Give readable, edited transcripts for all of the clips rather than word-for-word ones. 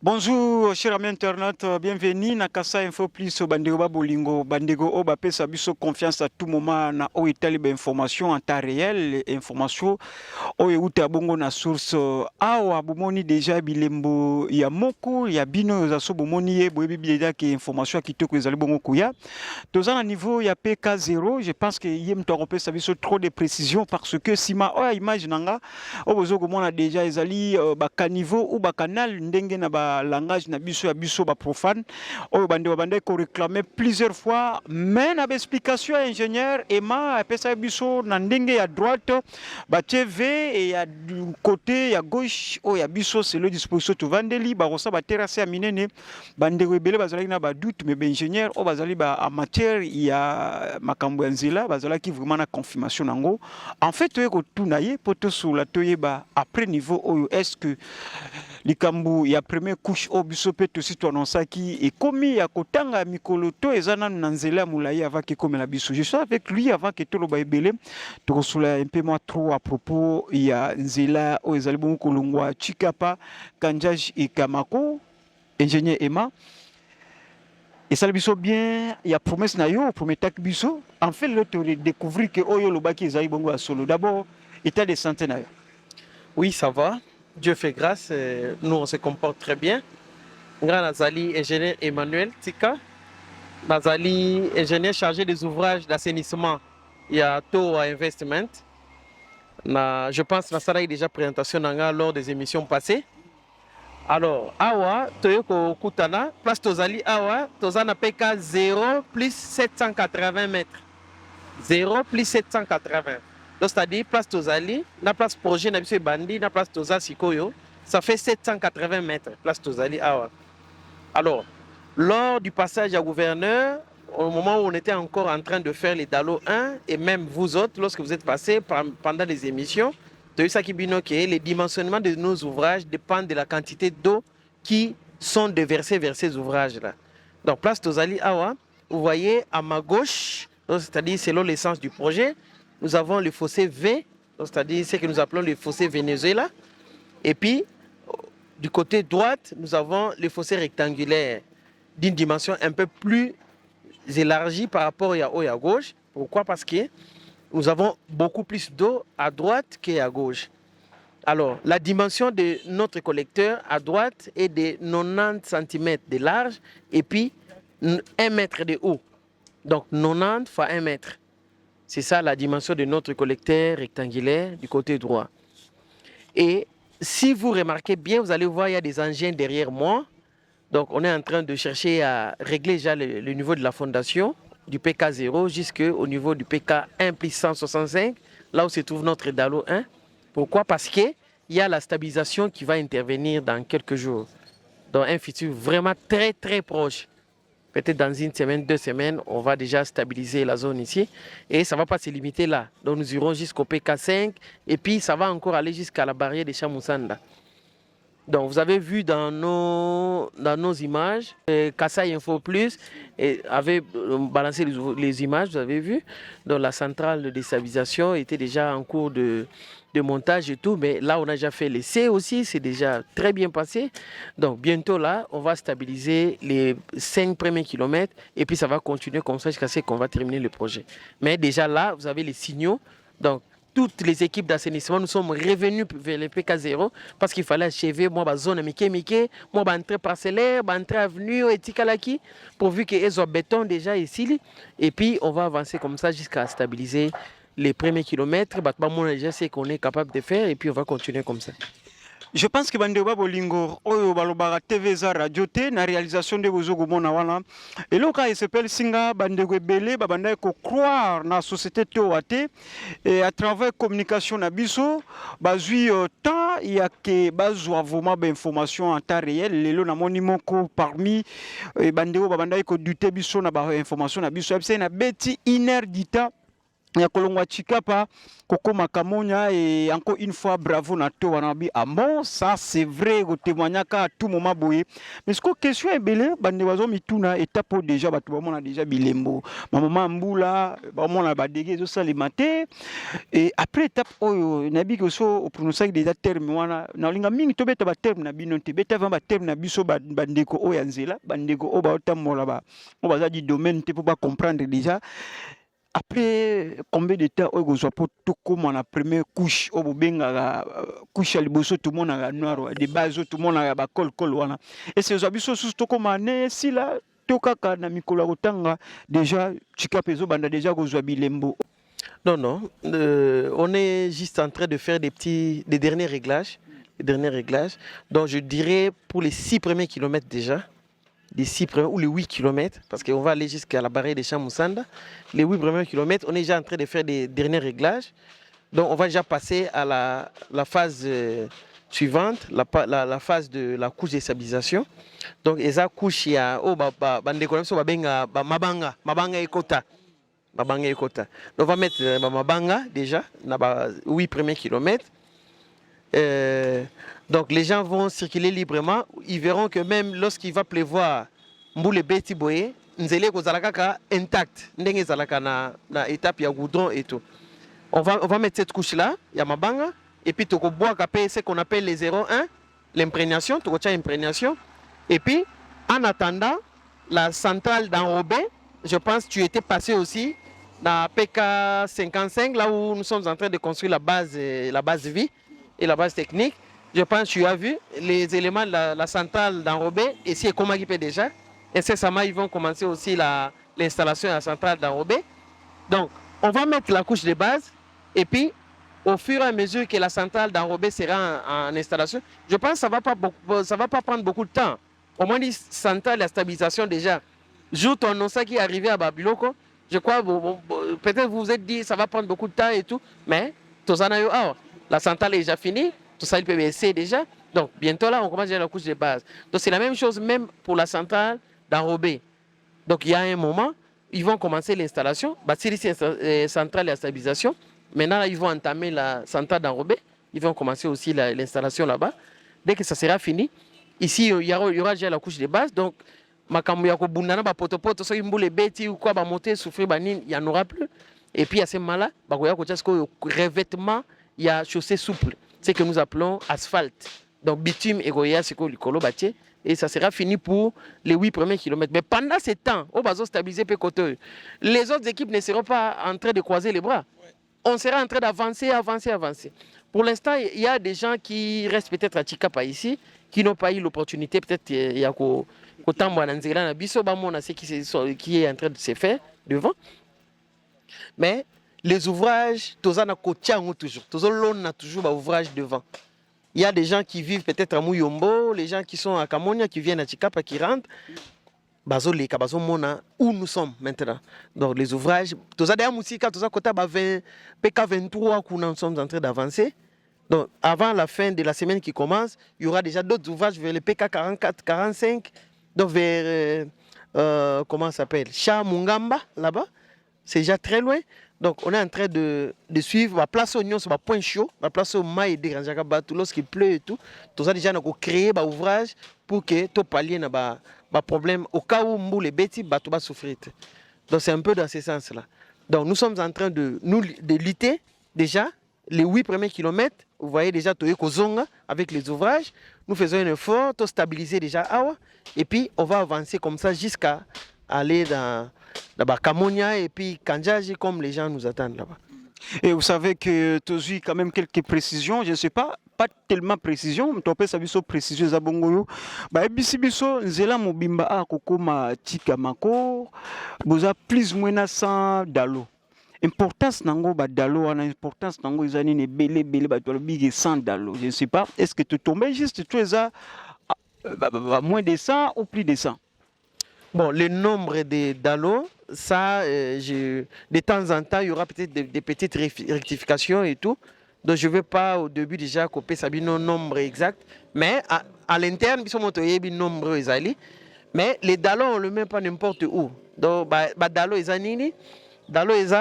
Bonjour, chers amis internautes, bienvenue na Kassa Info Plus Bandego Babolingo, Bandego Oba pesa biso confiance à tout moment na o itali ba information en temps réel, information o euta bongo na source awa bomoni déjà bilembo ya moko ya bino za so bomoni ye boyebi déjà que information kitoko ezali bongo kuya. Toza na niveau ya PK0, je pense que yem to pesa biso trop de précision parce que sima o image nanga o bozo komona déjà ezali ba caniveau ou ba canal ndenge na ba langage na biso ya biso ba profane oyo bande ko réclamer plusieurs fois mais na explication ya ingénieur Emma apesa biso na ndenge ya droite ba TV et ya du côté ya gauche oyo ya biso c'est le disposition to vandeli ba rosa ba terrasse ya minene bande rebele bazali na ba doute mais ingénieur o bazali ba en matière ya makambo ya nzela bazala ki vraiment na confirmation nango en fait toye ko tunaye poto sur la toye ba après niveau oyo est-ce que likambu ya premier couche au biso pe to sito annonçaki et komi ya kotanga mikolo to ezana na nzela mulayi avant que comme la biso je suis avec lui avant que tout le baibele to kosula un peu moins trop à propos ya nzela o ezali bon kolongwa Chikapa Kanjaj et Kamako ingénieur Emma et ça biso bien il y a promesse na yo premier tak biso en fait le to découvrir que oyo lobaki ezali bongo à solo d'abord état de santé na yo. Oui, ça va. Dieu fait grâce. Nous, on se comporte très bien. Grand Nazali, ingénieur Emmanuel Tika. Nazali, ingénieur chargé des ouvrages d'assainissement. Il y a Taux Investment. Je pense que ça a déjà présentation lors des émissions passées. Alors, Awa, Toyoko Kutana, place Tozali Awa, Tozana PK 0 plus 780 mètres. 0 plus 780. Donc, c'est-à-dire, place Tozali, la place projet, na Bandi, la place Toza Sikoyo, ça fait 780 mètres, place Tozali. Alors, lors du passage à gouverneur, au moment où on était encore en train de faire les DALO 1, et même vous autres, lorsque vous êtes passés pendant les émissions, les dimensionnements de nos ouvrages dépendent de la quantité d'eau qui sont déversées vers ces ouvrages-là. Donc, place Tozali Awa, vous voyez à ma gauche, c'est-à-dire selon l'essence du projet, nous avons le fossé V, c'est-à-dire ce que nous appelons le fossé Venezuela. Et puis, du côté droite, nous avons le fossé rectangulaire d'une dimension un peu plus élargie par rapport à gauche. Pourquoi? Parce que nous avons beaucoup plus d'eau à droite qu'à gauche. Alors, la dimension de notre collecteur à droite est de 90 cm de large et puis 1 mètre de haut. Donc, 90 fois 1 mètre. C'est ça la dimension de notre collecteur rectangulaire du côté droit. Et si vous remarquez bien, vous allez voir, il y a des engins derrière moi. Donc, on est en train de chercher à régler déjà le niveau de la fondation du PK0 jusqu'au niveau du PK1 plus 165, là où se trouve notre DALO 1. Pourquoi? Parce qu'il y a la stabilisation qui va intervenir dans quelques jours. Dans un futur vraiment très très proche. Peut-être dans une semaine, 2 semaines, on va déjà stabiliser la zone ici. Et ça ne va pas se limiter là. Donc nous irons jusqu'au PK5 et puis ça va encore aller jusqu'à la barrière de Chamoussanda. Donc vous avez vu dans nos images, Kassa Info Plus avait balancé les images, vous avez vu. Donc la centrale de stabilisation était déjà en cours de montage et tout, mais là on a déjà fait l'essai aussi, c'est déjà très bien passé. Donc bientôt là, on va stabiliser les 5 premiers kilomètres et puis ça va continuer comme ça jusqu'à ce qu'on va terminer le projet. Mais déjà là, vous avez les signaux. Donc toutes les équipes d'assainissement, nous sommes revenus vers le PK0 parce qu'il fallait achever moi zone Mike, moi entrée parcellaire, entrée avenue et Tikalaki, pourvu qu'ils ont béton déjà ici. Et puis on va avancer comme ça jusqu'à stabiliser les premiers kilomètres. Déjà c'est qu'on est capable de faire et puis on va continuer comme ça. Je pense que Bandeba Bolingo, Oyo Balobara TV za radio te na réalisation de Bozogo Mona wana. Et là, il s'appelle Singa Bandego Bele, Babanda ko croire na société Toate et à travers communication na biso, bazui temps il y a que bazwa vraiment d'informations en temps réel. Lelo na moni moko parmi Bandego Babanda ko douter biso na ba information na biso. C'est na beti 1 heure du temps. ya kolongwa Chikapa Koko Makamonia et encore une fois bravo Nato Wanabi bon ça c'est vrai au témoignage à tout moment boye mais ce que question est belle bande wazo mituna étape déjà batu on a déjà bilembo maman mbula on a badege zo ça les maté et après étape oyo nabi ko so prononcer déjà terme wana na linga mingi to beta ba terme na bino te beta va ba terme na biso bandeko oyo nzela bandeko o ba otamola ba on va dire domaine te pour pas comprendre déjà. Après combien de temps on a tout comme la première couche au benga couche à liboso tout le monde a noir des bases tout le monde a ba col wana et c'est abisso surtout comme année si là tokaka na mikolo kotanga déjà Chikapezo banda déjà kozwa bilembo. Non non, on est juste en train de faire des derniers réglages, donc je dirais pour les 6 premiers kilomètres déjà. Les 6 premiers ou les 8 km, parce qu'on va aller jusqu'à la barrière des Champs Moussanda. Les 8 premiers kilomètres, on est déjà en train de faire des derniers réglages. Donc on va déjà passer à la phase suivante, la phase de la couche de stabilisation. Donc il y a couche, il y a mabanga ekota. Donc on va mettre mabanga déjà, dans les 8 premiers kilomètres. Donc les gens vont circuler librement. Ils verront que même lorsqu'il va pleuvoir, Mboule Beti Boye, Nzele Kozalaka intact. Ndenge Zalaka na étape ya goudron et tout. On va mettre cette couche là, Yamabanga, et puis Toko bois capé ce qu'on appelle les 0,1, l'imprégnation, Toko tcha imprégnation. Et puis en attendant, la centrale d'Enrobé, je pense que tu étais passé aussi dans PK 55, là où nous sommes en train de construire la base vie et la base technique. Je pense que tu as vu les éléments de la centrale d'Enrobé, et si comment il peut déjà. Incessamment, ils vont commencer aussi l'installation de la centrale d'Enrobé. Donc, on va mettre la couche de base, et puis, au fur et à mesure que la centrale d'Enrobé sera en installation, je pense que ça ne va pas prendre beaucoup de temps. Au moins, une centrale de stabilisation déjà. Joue ton nom, ça qui est arrivé à Babiloko, je crois, peut-être vous vous êtes dit ça va prendre beaucoup de temps et tout, mais la centrale est déjà finie. Tout ça, il peut baisser déjà. Donc, bientôt là, on commence déjà la couche de base. Donc, c'est la même chose même pour la centrale d'Enrobé. Donc, il y a un moment, ils vont commencer l'installation. Bâtir ici centrale et la stabilisation. Maintenant, là, ils vont entamer la centrale d'Enrobé. Ils vont commencer aussi l'installation là-bas. Dès que ça sera fini, ici, il y aura déjà la couche de base. Donc, makambo ya kobundana ba potopoto so imbule beti ou quoi ba monter souffrir il y en aura plus. Et puis à ce moment-là, ba koya ko tchasko revêtement, il y a chaussée souple. C'est que nous appelons asphalte. Donc bitume et goya c'est likolo batie et ça sera fini pour les 8 premiers kilomètres. Mais pendant ce temps, on va stabiliser Pécoteur. Les autres équipes ne seront pas en train de croiser les bras. On sera en train d'avancer. Pour l'instant, il y a des gens qui restent peut-être à Chikapa ici, qui n'ont pas eu l'opportunité, peut-être il y a autant qui est en train de se faire devant. Mais les ouvrages, toujours ouvrages devant. Il y a des gens qui vivent peut-être à Mouyombo, les gens qui sont à Kamonia, qui viennent à Chikapa, qui rentrent. Où nous sommes maintenant. Donc les ouvrages, PK23, où nous sommes en train d'avancer. Donc avant la fin de la semaine qui commence, il y aura déjà d'autres ouvrages vers le PK 44, 45, donc vers, comment ça s'appelle, Chamungamba, là-bas. C'est déjà très loin. Donc on est en train de suivre la place au Nyon, c'est point chaud, la place au Maï de Granjaka, lorsqu'il pleut et tout. Tout ça déjà, on a créé un ouvrage pour que tout pallier na problème au cas où mbou les bêtis bateau va souffrir. Donc c'est un peu dans ce sens-là. Donc nous sommes en train de lutter déjà les 8 premiers kilomètres. Vous voyez déjà Toye Kozonga avec les ouvrages. Nous faisons un effort, tout stabiliser déjà Awa. Et puis on va avancer comme ça jusqu'à aller dans Kamonia et puis Kanjaji comme les gens nous attendent là-bas. Et vous savez que tu as eu quand même quelques précisions, je ne sais pas tellement précision, mais tu as ça précision zabongoyo. Bah biso nzela mobimba a kokoma tika mako, boza plus ou moins 100 dalo. Importance nango ba dalo ana importance nango izani ne belé ba to big 100 dalo. Je ne sais pas, est-ce que tu tombes juste tu es à moins de 100 ou plus de 100? Bon, le nombre de dalos, ça, de temps en temps, il y aura peut-être des petites rectifications et tout. Donc, je ne vais pas au début déjà copier ça, le nombre exact. Mais à l'interne, ils sont montés le nombre exact. Mais les dalos, on ne le met pas n'importe où. Donc, dalo est nini. Dalo est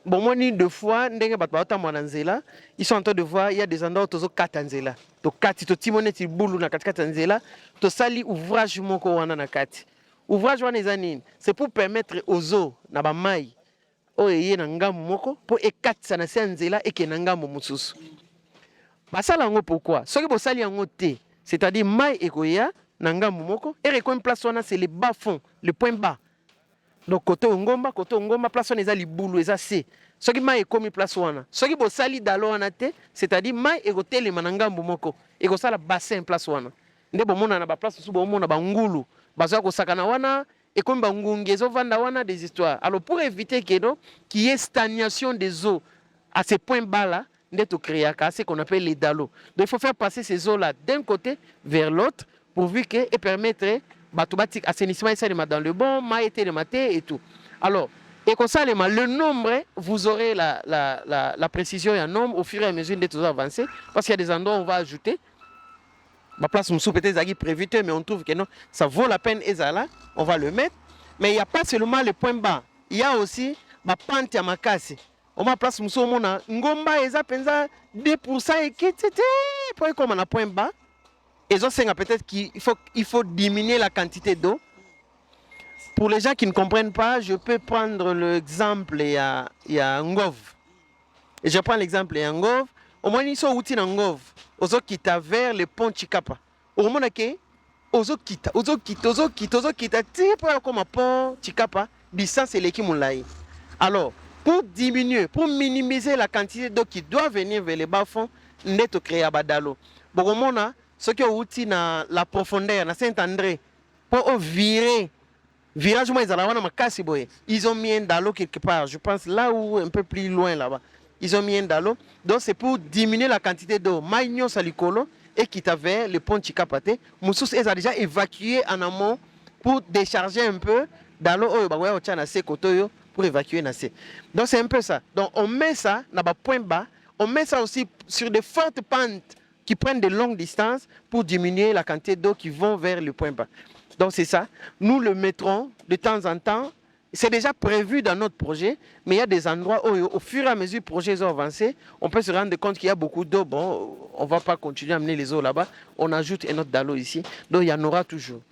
bon moi ni deux fois ndenge bato baota mwananzela ils sont en train de voir il y a des endroits tozo katanzela to kati to timone ti bulu na kati katanzela to sali ouvrage moko wana na kati ouvrage wana eza nini c'est pour permettre aux eaux na ba mai o eye na ngambu moko pour ekatisa na se nzela eke na ngambu mususu basala ngo pourquoi soki bo sali yango te c'est-à-dire mai ekoya na ngambu moko et recoin place wana c'est le bas fond le point bas. Donc côté ngomba place wana eza libulu eza se soki mai ekomi place wana soki bo sali dalo wana te c'est-à-dire mai ekotelema na ngambu moko ekosala bassin place wana nde bomona na ba place susu bomona ba ngulu bazoya kosakana wana ekomi ba ngungi ezovanda wana des histoires. Alors pour éviter qu'il y ait stagnation des eaux à ces points bas là nde to créer ce qu'on appelle les dalos. Donc il faut faire passer ces eaux là d'un côté vers l'autre pourvu que et permettre batobatik assainissement et ça dans le bon maïté le maté et tout. Alors et comme ça le nombre vous aurez la précision et un nombre au fur et à mesure de tous avancer parce qu'il y a des endroits où on va ajouter ma place me peut-être prévu mais on trouve que non ça vaut la peine et ça là on va le mettre mais il n'y a pas seulement le point bas il y a aussi ma pente à ma casse on ma place me mona ngomba eza penza 2% et qui pour comme on a point bas. Et ça, c'est peut-être qu'il faut diminuer la quantité d'eau. Pour les gens qui ne comprennent pas, je peux prendre l'exemple, il y a Ngov. Et je prends l'exemple, il y a Ngov. Au moins, ils sont outils dans Ngov. Ils ont quitté vers le pont Chikapa. Au moins, ils ont quitté. Comme un pont Chikapa, distance c'est l'équipe Moulaï. Alors, pour diminuer, pour minimiser la quantité d'eau qui doit venir vers les bas-fonds, on a créé un badalo. Bon, ceux qui ont outil dans la profondeur, dans Saint-André, pour virer, virage, ils ont mis un dalo quelque part, je pense là où un peu plus loin là-bas. Ils ont mis un dalo, donc c'est pour diminuer la quantité d'eau. Maïnyo Salikolo et qui t'avait le pont Chikapate, Moussous a déjà évacué en amont pour décharger un peu dalo pour évacuer Nassé. Donc c'est un peu ça. Donc on met ça dans le point bas, on met ça aussi sur de fortes pentes qui prennent de longues distances pour diminuer la quantité d'eau qui vont vers le point bas. Donc c'est ça. Nous le mettrons de temps en temps. C'est déjà prévu dans notre projet, mais il y a des endroits où au fur et à mesure que le projet est avancé, on peut se rendre compte qu'il y a beaucoup d'eau. Bon, on ne va pas continuer à amener les eaux là-bas. On ajoute un autre dalo ici. Donc il y en aura toujours.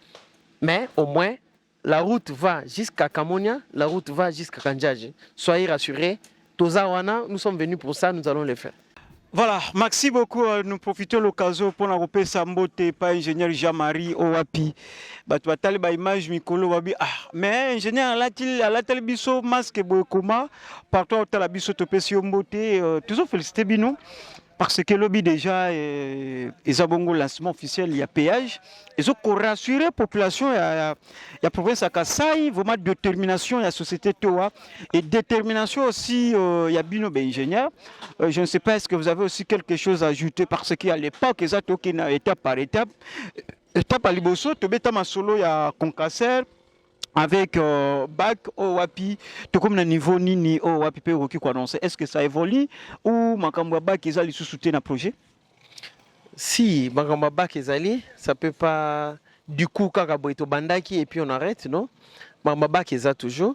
Mais au moins, la route va jusqu'à Kamonia, la route va jusqu'à Kandjadji. Soyez rassurés. Tozawana, nous sommes venus pour ça, nous allons le faire. Voilà, merci beaucoup. Nous profitons de l'occasion pour nous repérer Sambote, pas ingénieur Jean-Marie Owapi. Batouatali ba image Mikolo Wabi. Ah, mais ingénieur à la télévision masque Boekoma, partout à la biso topé si Mbote, toujours félicité Bino. Parce que lobby déjà, ils ont un lancement officiel, il y a péage. Ils ont rassuré la population, il y a la province à Kassai, vraiment détermination, il y a la société Toa. Et détermination aussi, il y a Bino ingénieur. Je ne sais pas, est-ce que vous avez aussi quelque chose à ajouter parce qu'à l'époque, ils ont étape par étape. Étape à Liboso, Tobeta Masolo, il y a Concasser. Avec bac au wapi tout comme le niveau nini au wapi peut quoi annoncer est-ce que ça évolue ou makamba bac ils allaient soutenir un projet si makamba bac ils allaient ça peut pas du coup kakaboito bandaki et puis on arrête non makamba bac ils a toujours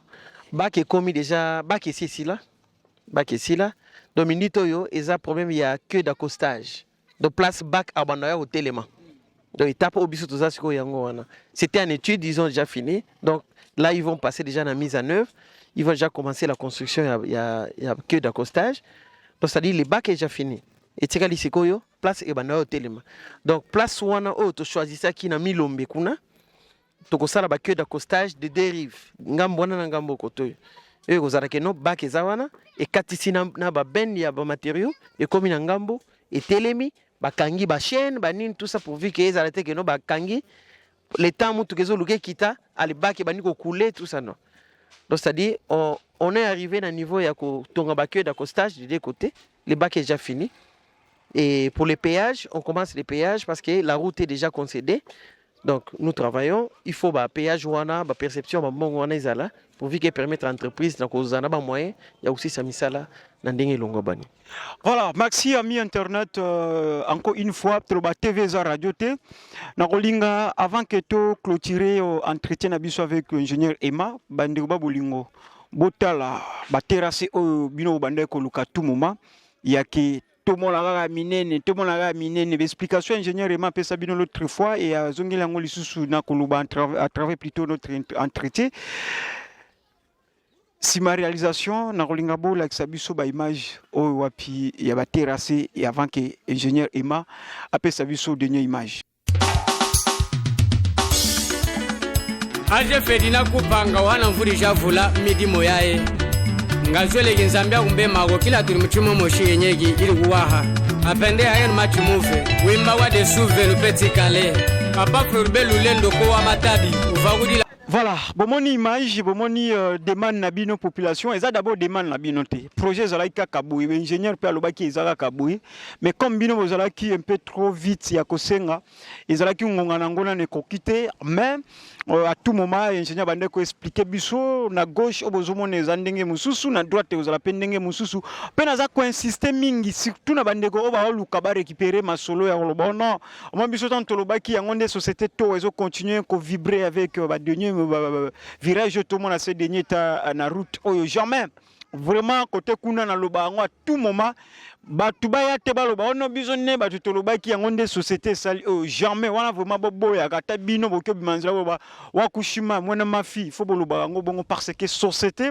bac est commis déjà bac est ici là Dominique Toyo ils a problème il y a que d'accostage de place bac à bandaya au téléma. Donc, c'était en étude, ils ont déjà fini. Donc, là, ils vont passer déjà dans la mise en œuvre. Ils vont déjà commencer la construction, il y a que d'accostage. Donc, c'est-à-dire les bacs est déjà fini. Et tu sais, place et au téléma. Donc, place où on a choisi ça qui n'a mis l'ombe. Tu as la que d'accostage de dérive. Ngambona ngambo kotoyo. Et vous avez que non, bac et zawana. Et quand ici, na ben, il y a des matériaux. Et comme il y a ngambo, et télémi. Bakangi ba chaîne ba nini tout ça pour vu que ezala te que no bakangi le temps mutu kezo luke kita ali baki bani ko couler tout ça non. Donc c'est-à-dire on est arrivé à un niveau ya ko tonga ba queue d'accostage de deux côtés, le bac est déjà fini. Et pour les péages, on commence les péages parce que la route est déjà concédée. Donc nous travaillons, il faut ba péage wana, ba perception ba mbongo wana ezala pour vu que permettre à l'entreprise donc aux ba moyen, il y a aussi ça misala na ndenge longo bani. Voilà, merci ami internet encore une fois Troba TV za radio T. Na kolinga avant que to clôturer entretien na biso avec l'ingénieur Emma Bandiruba Bolingo. botala ba terrasse o bino bande ko luka tout moment ya ke tout mon la minene explication ingénieur Emma pesa bino l'autre fois et zongela ngoli susu na koluba à travers plutôt notre entretien. Si ma réalisation na rolingabo la sabiso ba image o wapi ya ba terrasse et avant que ingénieur Emma apesa biso dernière image. Aje Fedina kupanga wana mvurisha vula midi moyae ngazwele genzambia kumbe mago kila tuli mchimo moshi yenyegi ili kuwaha apende ayen machi mufe wimba wa de souve le petit calais papa florbe lulendo ko wa matabi uvagudi la... Voilà, bomoni image, bomoni demande na bino population, eza d'abord demande na bino te. Projet zalaika kaboué, ingénieur pe alobaki ezala kaboué, mais comme bino bozalaki un peu trop vite ya kosenga, ezalaki ngonga ngona ne kokite, mais à tout moment ingénieur bande ko expliquer biso na gauche obozomona ezandenge mususu na droite ozala pendenge mususu. Pe naza ko insister mingi surtout na bande ko oba luka ba récupérer masolo ya loba non. Moi biso tant lobaki ya ngonde société to ezo continuer ko vibrer avec ba dernier virage tout le monde a ces derniers temps na route oyo jamais vraiment côté kuna na loba à tout moment batuba ya te baloba ono bizonne batuto lobaki yango nde société sali jamais wana vraiment boboya kata bino bokyo bimanzela boba wakushima mwana mafi faut boloba yango bongo parce que société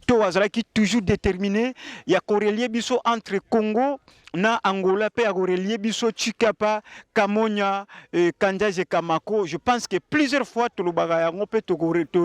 to wazalaki toujours déterminé ya correlier biso entre Congo na Angola pe agorelie biso Chikapa Kamonya Kanjaje Kamako. Je pense que plusieurs fois to lobaga yango pe to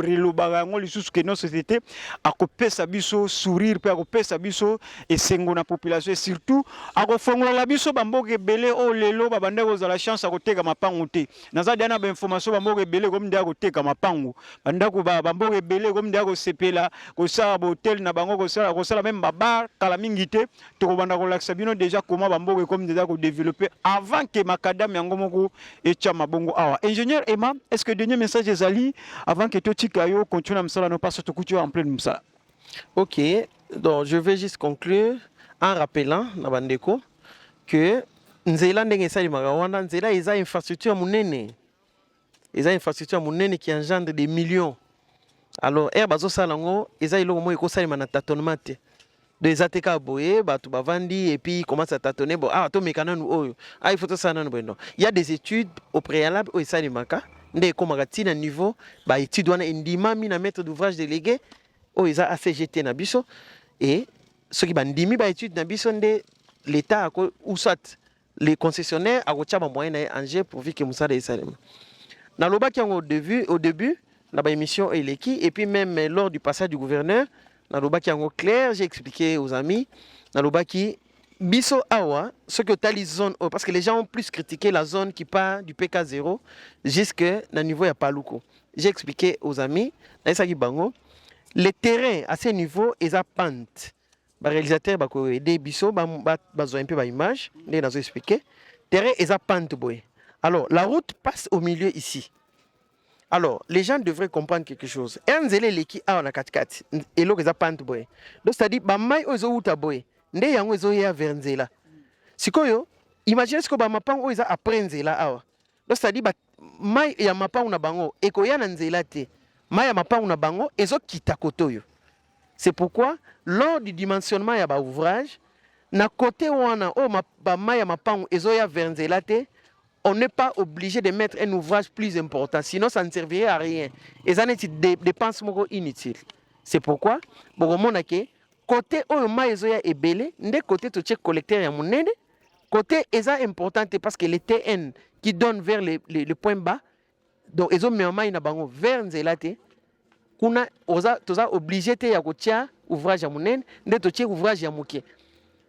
relobaga yango lisusu que nos société akopesa biso sourire pe akopesa biso esengo na population et surtout akofongola la biso bamboke belé o lelo babande ko la chance akoteka mapango te naza diana ba information bamboke belé comme ndia akoteka mapango bandako bamboke belé comme ndia ko sepela ko sa hotel na bango ko sala même babar kala mingi te to ko banda ko laksa bino déjà comment bamboke comme déjà ko développer avant que makadam yango moko et chama bongo awa. Ingénieur Emma, est-ce que dernier message ezali avant que to tikayo continue à msala no passe to couture en plein msala? OK, donc je vais juste conclure en rappelant na bandeko que nzela ndenge sali magawana nzela eza infrastructure munene. Eza infrastructure munene qui engendre des millions. Alors bazo salango eza iloko mo ekosali na tâtonnement te. Des ATK boye, tu bavandi et puis commence à tâtonner. Bon, ah, to mekana nou il faut ça non bon. Il y a des études au préalable où ça les maka. Ndé comme à niveau, bah étude wana indima mi na maître d'ouvrage délégué, ils a ACGT na biso et ce qui bandimi ba étude na biso ndé l'état ou soit les concessionnaires a kocha ba moyen na Angers pour que musala esalema. Na lobaki au début, na ba émission eleki et puis même lors du passage du gouverneur Nalobaki en clair, j'ai expliqué aux amis. Nalobaki, biso awa, ce que tali zone, parce que les gens ont plus critiqué la zone qui part du PK0 jusqu'à le niveau ya Paluko. J'ai expliqué aux amis, les terrains à ce niveau, ils ont pente. Le réalisateur va aider biso, va un peu l'image, il a expliqué. Terrain, ils ont pente. Alors, la route passe au milieu ici. Alors, les gens devraient comprendre quelque chose. Enzele leki a na katikati, elo keza pante boy. Donc c'est-à-dire ba mai ozo uta boy. Nde yango ezo ya verzela. Sikoyo, imaginez ce que ba mapango eza après nzela awa. Donc c'est-à-dire ba mai ya mapango na bango ekoya na nzela te. Mai ya mapango na bango ezo kita kotoyo. C'est pourquoi lors du dimensionnement ya ba ouvrage, na côté wana o ba mai ya mapango ezo ya verzela te. On n'est pas obligé de mettre un ouvrage plus important, sinon ça ne servirait à rien. Et ça n'est des dépenses inutiles. C'est pourquoi, côté où maïzoya est belé, des côté tout check collecteur ya monene, côté est important parce que les TN qui donnent vers le point bas, donc ils ont mis en main vers nzelate, kuna oza obligé de ya ouvrage ya monene, de to check ouvrage ya moké.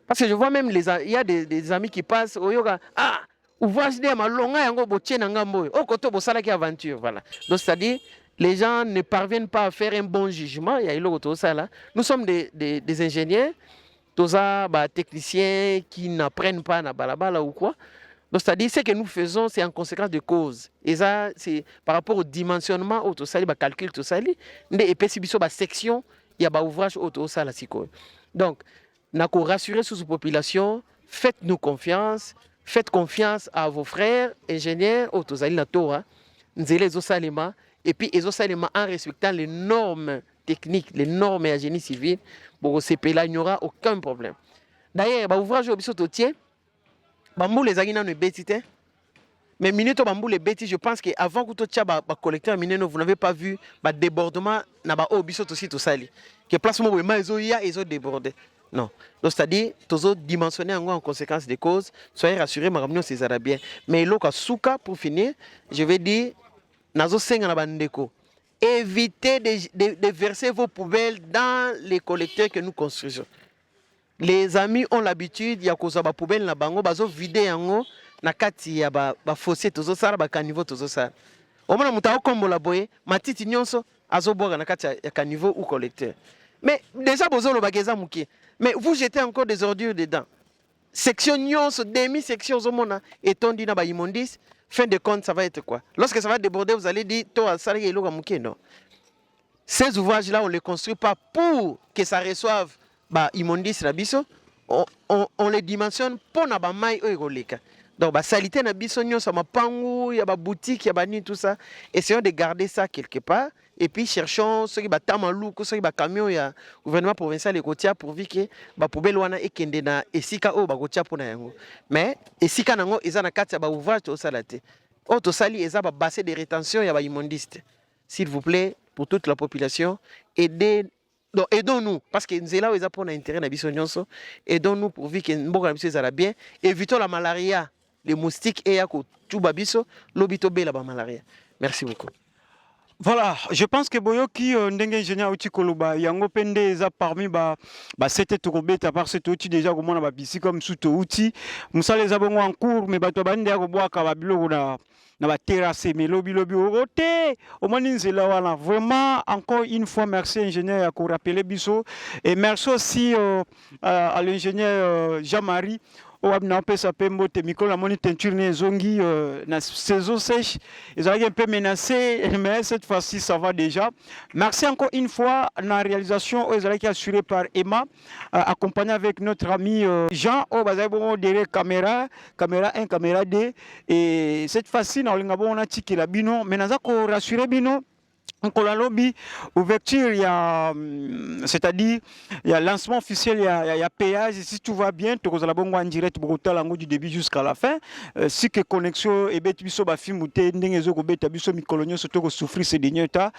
Parce que je vois même il y a des amis qui passent au yoga, ah ouvrage de malonga yango botie na ngambo o koto bosala ki aventure voilà. Donc c'est-à-dire les gens ne parviennent pas à faire un bon jugement, il y a iloko to sala. Nous sommes des ingénieurs, toza ba techniciens qui n'apprennent pas na balabala ou quoi. Donc c'est-à-dire ce que nous faisons c'est en conséquence de cause. Et ça c'est par rapport au dimensionnement au to sali ba calcul to sali ndé epesi biso ba section il y a ba ouvrage au to sala siko. Donc nako rassurer sous population, faites-nous confiance. Faites confiance à vos frères ingénieurs autosali na Torah, nzele ezo salema et puis ezo salema en respectant les normes techniques, les normes et génie civil, pour CPLA, il n'y aura aucun problème. D'ailleurs, l'ouvrage au biso totier, bambou les agina ne bétite. Mais minute bambou les bêtis, je pense qu'avant que tu aies un collecteur mineno, vous n'avez pas vu le débordement na ba au biso aussi tout sali. Que place mo ma ils ont débordé. Non. Donc c'est-à-dire tous dimensionner en conséquence des causes, soyez rassurés, ma ramener ces arabiens. Mais loka souka pour finir, je vais dire nazo senga na bandeko. Évitez de verser vos poubelles dans les collecteurs que nous construisons. Les amis ont l'habitude, il y a cause ba poubelle na bango, bazo vider yango. Na kati ya ba fossé tozo sara ba caniveau tozo sara omona mutao kombo la boye matiti nyonso azoboga na kati ya caniveau ou collecteur mais déjà bozolo bageza mukie mais vous jetez encore des ordures dedans section nyonso demi section zomona etondi na ba immondice fin de compte ça va être quoi lorsque ça va déborder vous allez dire to asara yelo mukie non ces ouvrages là on les construit pas pour que ça reçoive ba immondice na biso on les dimensionne pour na ba mai oiroleka. Donc, la salité na bisonyo, ça m'a pangou, il y a des boutiques, il y a des tout ça. Essayons de garder ça quelque part. Et puis, cherchons ceux qui ont tamalou, ceux qui ont camion, il y a le gouvernement provincial et côtier pour dire que les poubelles wana ekende na esika o ba côtier pour na yango. Mais esika nango eza na kati ya ba ouvrage to salate. O to sali eza ba bassin de rétention ya ba immondiste. S'il vous plaît, pour toute la population, aidons-nous, parce que nous avons pour intérêt na bisonyonso, aidons-nous pour vivre que nous avons bien, évitons la malaria. Les moustiques et yako tubabiso lobito bela ba malaria. Merci beaucoup. Voilà, je pense que Boyoki ndenge ingénieur outil koloba yango pende eza parmi ba c'était tokobeta par cet outil déjà comme on a ba bisi comme sous outil musa les abongo en cours mais bato bande ya kobwaka ba biloko na ba terrasse mais lobi ote au moins nzela wana vraiment encore une fois merci ingénieur ya ko rappeler biso et merci aussi à l'ingénieur Jean-Marie on pesa pembo te micro la moni teinture ne zongi na saison sèche ils ont un peu menacé mais cette fois-ci ça va déjà. Merci encore une fois la réalisation ils ont été assurée par Emma accompagné avec notre ami Jean au bazabo derrière caméra 1 caméra 2 et cette fois-ci na lingabo on a tiki la bino mais naza ko rassurer bino. On a lobby ouverture, c'est-à-dire il y a lancement officiel, il y a péage. Si tout va bien, tu vas bon en direct du début jusqu'à la fin. Si que connexion et bête biso ba film ou te n'engezo ko bête biso mi colonio surtout ko souffrir ces derniers temps.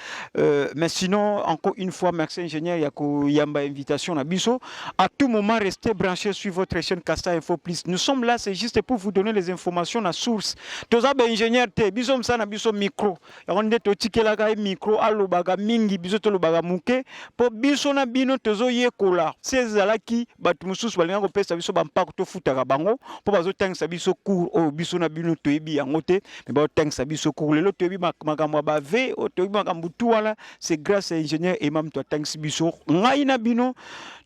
Mais sinon encore une fois merci ingénieur yako yamba invitation à biso. À tout moment restez branchés sur votre chaîne Casta Info Plus. Nous sommes là c'est juste pour vous donner les informations à source. Tous ab ingénieur te biso msa na biso micro. On est to tikela ka micro alobaga mingi biso to lobaga muke po biso na bino tozo yekola sezalaki batu mususu balinga ko pesa biso bampako to futaka bango po bazo tangisa biso cours o biso na bino toyebi yango te mais ba tangisa biso cours lelo toyebi makambo ba ve o toyebi makambo tu wala c'est grâce à ingénieur Emam to tangisa biso ngai na bino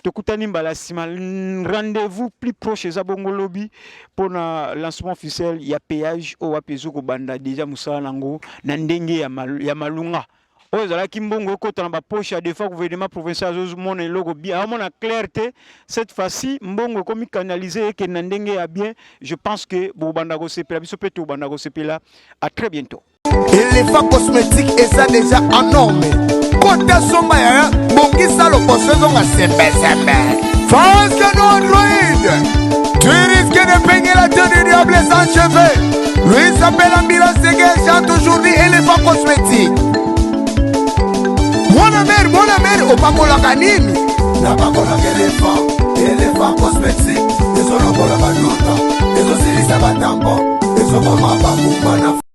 tokutani mbala sima rendez-vous plus proche za bongo lobby pour na lancement officiel ya péage o wapezo ko banda déjà musala nango na ndenge ya malunga. Oh, la Kimbongo côté dans ma poche à des fois gouvernement provincial mon logo bien à mon clarté cette fois-ci mbongo comme canalisé et que nandenge a bien je pense que Bobandago CP biso peto Bobandago CP là à très bientôt. Éléphant cosmétique et ça déjà en norme. Côté somba ya bongi ça le possession à CP France que non Android. Tu risques de payer la tenue du diable sans cheveux. Lui s'appelle ambulance de guerre chante aujourd'hui éléphant cosmétique. Mon amer, au pamola kanini. Na pamola éléphant cosmétique. Les olobola baluta, les osiris abatambo, les omama babumana.